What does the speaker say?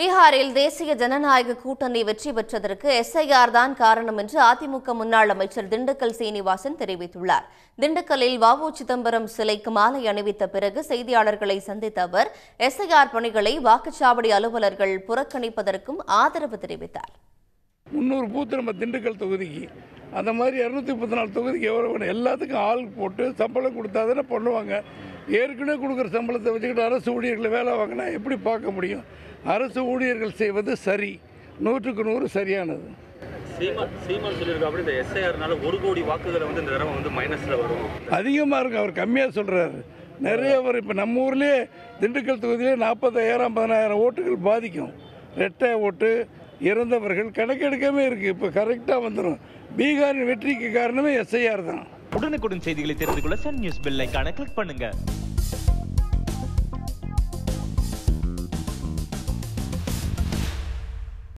பீகாரில் தேசிய ஜனநாயக கூட்டணி வெற்றி பெற்றதற்கு எஸ்ஐஆர் தான் காரணம் என்று அதிமுக முன்னாள் அமைச்சர் திண்டுக்கல் சீனிவாசன் தெரிவித்துள்ளார். திண்டுக்கல்லில் வ.உ. சிதம்பரம் சிலைக்கு மாலை அணிவித்த பிறகு செய்தியாளர்களை சந்தித்த அவர் எஸ்ஐஆர் பணிகளை வாக்குச்சாவடி அலுவலர்கள் புறக்கணிப்பதற்கும் ஆதரவு தெரிவித்தார். 300 பூத்து நம்ம திண்டுக்கல் தொகுதிக்கு அந்த மாதிரி 234 தொகுதிக்கு எவ்வளோ எல்லாத்துக்கும் ஆள் போட்டு சம்பளம் கொடுத்தா தானே பண்ணுவாங்க. ஏற்கனவே கொடுக்குற சம்பளத்தை வச்சுக்கிட்டு அரசு ஊழியர்களை வேலை வாங்கினா எப்படி பார்க்க முடியும்? அரசு ஊழியர்கள் செய்வது சரி, 100க்கு 100 சரியானது. சீமான் சொல்லியிருக்காரு இந்த எஸ்ஐஆர்னால 1 கோடி வாக்குகளை இந்த தடவை மைனஸில் வரும். அதிகமாக இருக்கு, அவர் கம்மியாக சொல்கிறாரு. நிறைய வரும். இப்போ நம்ம ஊர்லேயே திண்டுக்கல் தொகுதியிலே 40,000 50,000 ஓட்டுகள் பாதிக்கும். ரெட்டை ஓட்டு, இறந்தவர்கள் கணக்கெடுக்கவே இருக்குது. இப்போ கரெக்டாக வந்துடும். பீகாரின் வெற்றிக்கு காரணமே எஸ்ஐஆர் தான். உடனுக்குடன் செய்திகளை தெரிந்து கொள்ள சன் நியூஸ் பெல் ஐகானை கிளிக் பண்ணுங்க.